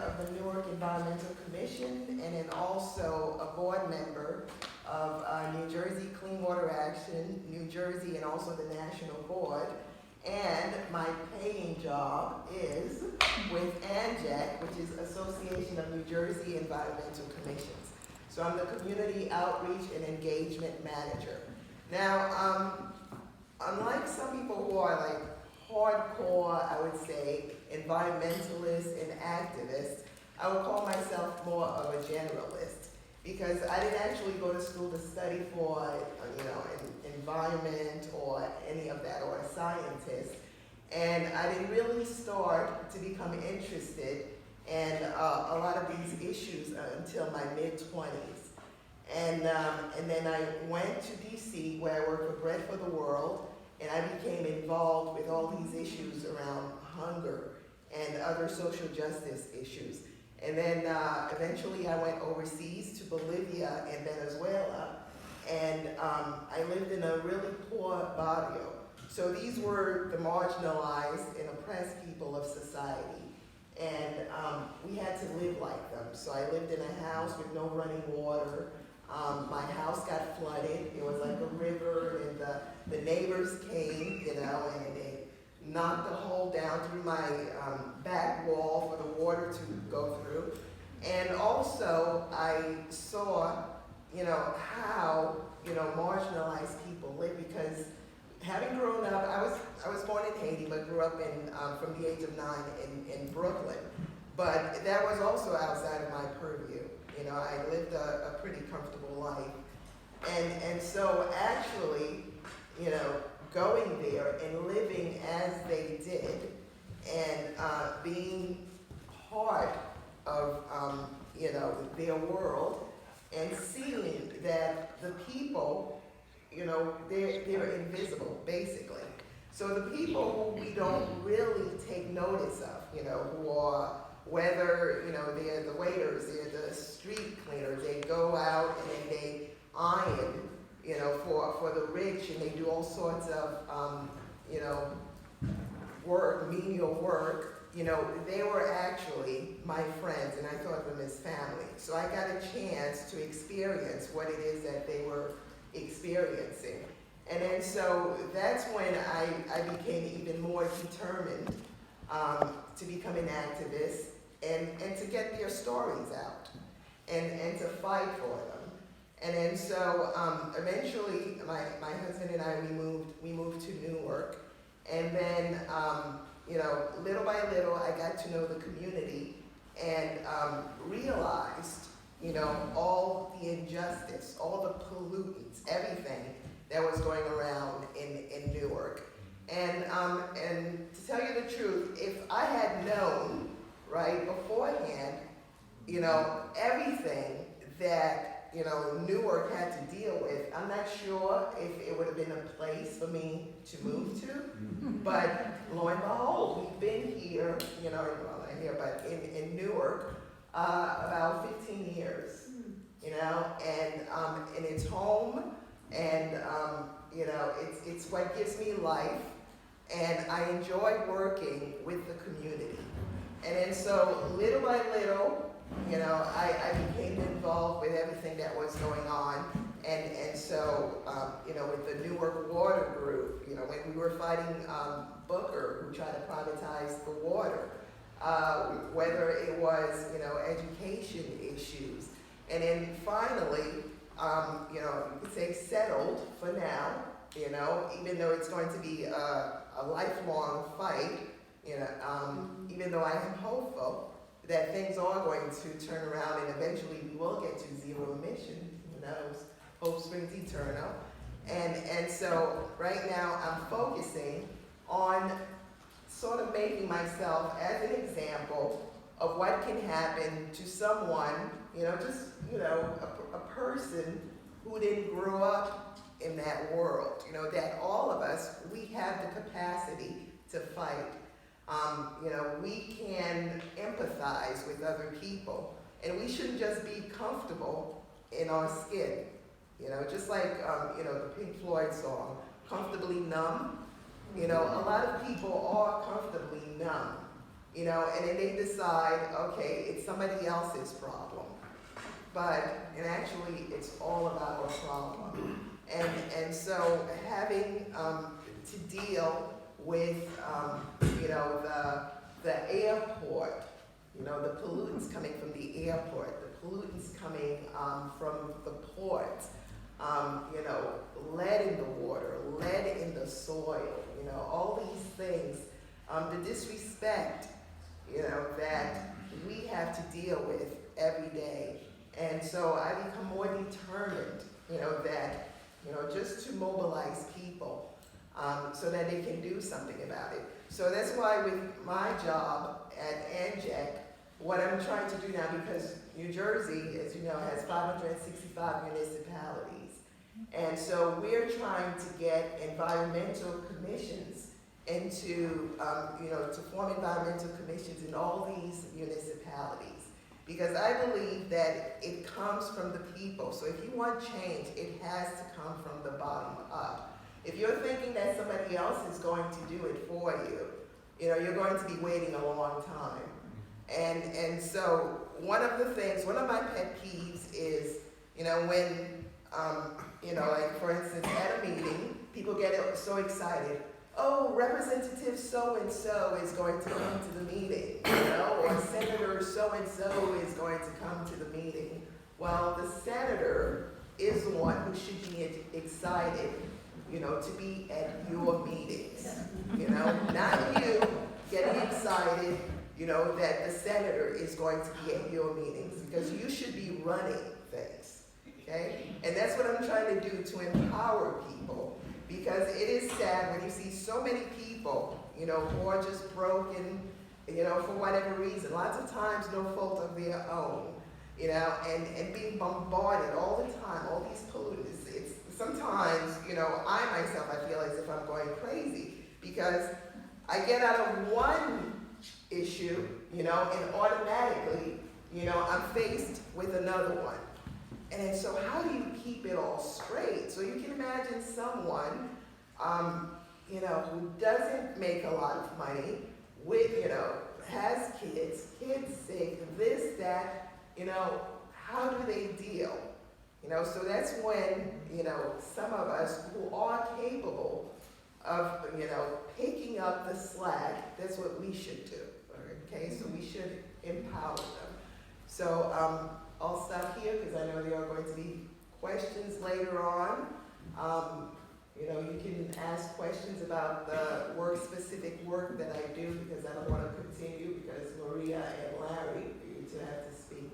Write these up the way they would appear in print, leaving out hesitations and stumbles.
of the Newark Environmental Commission, and then also a board member of New Jersey Clean Water Action, New Jersey, and also the National Board. And my paying job is with ANJAC, which is Association of New Jersey Environmental Commissions. So I'm the Community Outreach and Engagement Manager. Now, unlike some people who are like hardcore, I would say, environmentalists and activists, I would call myself more of a generalist, because I didn't actually go to school to study for, environment or any of that, or a scientist. And I didn't really start to become interested in a lot of these issues until my mid-20s. And then I went to DC, where I worked for Bread for the World, and I became involved with all these issues around hunger and other social justice issues. And then eventually I went overseas to Bolivia and Venezuela, and I lived in a really poor barrio. So these were the marginalized and oppressed people of society. And we had to live like them. So I lived in a house with no running water. My house got flooded. It was like a river, and the neighbors came, and they knocked a hole down through my back wall for the water to go through. And also, I saw, how, marginalized people live, because having grown up, I was born in Haiti, but grew up from the age of 9 in Brooklyn. But that was also outside of my purview. I lived a pretty comfortable life. And so actually, going there and living as they did, and being part of, their world, and seeing that the people, they're invisible, basically. So the people who we don't really take notice of, who are, whether, they're the waiters, they're the street cleaners, they go out and they iron, for the rich, and they do all sorts of, work, menial work. They were actually my friends, and I thought of them as family. So I got a chance to experience what it is that they were experiencing. And then so that's when I became even more determined to become an activist and to get their stories out and to fight for them. And then so eventually my husband and I, we moved to Newark. And then, little by little, I got to know the community and realized, all the injustice, all the pollutants, everything that was going around in Newark. And to tell you the truth, if I had known, right, beforehand, everything that, Newark had to deal with, I'm not sure if it would have been a place for me to move to. But lo and behold, we've been here, well, not here, but in Newark, about 15 years, and it's home, and, it's what gives me life, and I enjoy working with the community. And then so little by little, I became involved with everything that was going on. And so, with the Newark Water Group, when we were fighting Booker, who tried to privatize the water, whether it was, education issues. And then finally, you could say settled for now, even though it's going to be a lifelong fight, even though I am hopeful that things are going to turn around and eventually we will get to zero emission. Who knows? Hope springs eternal. And so right now I'm focusing on sort of making myself as an example of what can happen to someone, a person who didn't grow up in that world. That all of us, we have the capacity to fight. We can empathize with other people, and we shouldn't just be comfortable in our skin. Just like, the Pink Floyd song, Comfortably Numb. A lot of people are comfortably numb, and then they decide, okay, it's somebody else's problem. But, and actually, it's all about our problem. And so having to deal with, the airport, the pollutants coming from the airport, the pollutants coming from the port, lead in the water, lead in the soil, all these things, the disrespect, that we have to deal with every day. And so I become more determined, that, just to mobilize people so that they can do something about it. So that's why with my job at ANJEC, what I'm trying to do now, because New Jersey, as you know, has 565 municipalities. And so we're trying to get environmental commissions into, to form environmental commissions in all these municipalities. Because I believe that it comes from the people. So if you want change, it has to come from the bottom up. If you're thinking that somebody else is going to do it for you, you're going to be waiting a long time. And so one of my pet peeves is, when, like for instance, at a meeting, people get so excited. Oh, Representative so-and-so is going to come to the meeting, or Senator so-and-so is going to come to the meeting. Well, the senator is the one who should be excited, to be at your meetings, not you getting excited, that the senator is going to be at your meetings, because you should be running things, okay? And that's what I'm trying to do, to empower people. Because it is sad when you see so many people, who are just broken, for whatever reason. Lots of times, no fault of their own, and being bombarded all the time, all these pollutants. It's sometimes, I myself, I feel as if I'm going crazy because I get out of one issue, and automatically, I'm faced with another one. And so how do you keep it all straight? So you can imagine someone, who doesn't make a lot of money, with, has kids sick, this, that, how do they deal? So that's when, some of us who are capable of, picking up the slack, that's what we should do, okay? So we should empower them. So, I'll stop here because I know there are going to be questions later on. You can ask questions about the specific work that I do, because I don't want to continue because Maria and Larry for you to have to speak.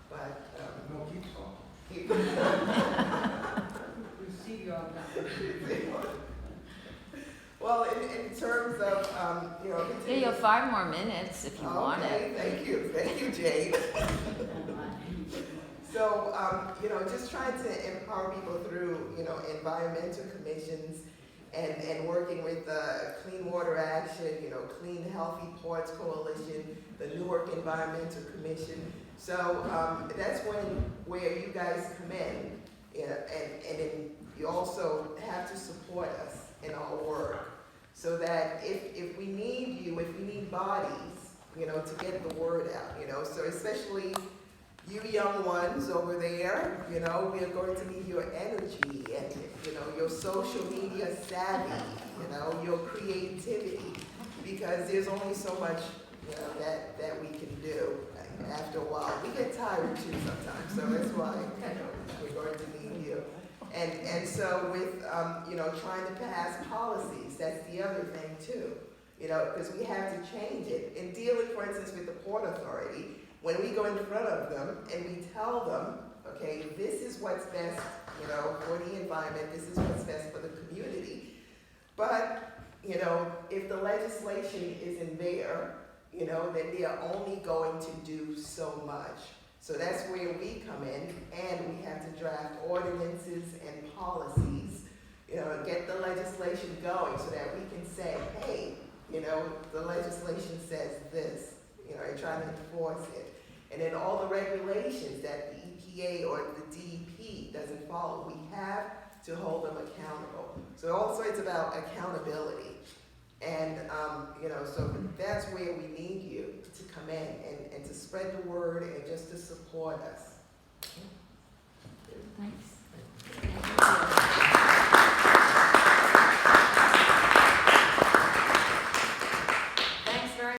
But No, keep talking. keep Receive your honor. Well, in terms of Yeah, you have 5 more minutes if you want it. Thank you, Jade. So, just trying to empower people through, environmental commissions and working with the Clean Water Action, Clean Healthy Ports Coalition, the Newark Environmental Commission. So that's where you guys come in, and then you also have to support us in our work, so that if we need you, if we need bodies, to get the word out, so especially you young ones over there, we are going to need your energy and, your social media savvy, your creativity, because there's only so much, that we can do. After a while, we get tired too sometimes, so that's why, we're going to need you. And so with, trying to pass policies, that's the other thing too, because we have to change it. In dealing, for instance, with the Port Authority, when we go in front of them and we tell them, okay, this is what's best, for the environment, this is what's best for the community. But, if the legislation isn't there, then they are only going to do so much. So that's where we come in, and we have to draft ordinances and policies, get the legislation going so that we can say, hey, the legislation says this, and try to enforce it. And then all the regulations that the EPA or the DEP doesn't follow, we have to hold them accountable. So also it's about accountability. And, you know, so that's where we need you to come in and to spread the word and just to support us. Thanks.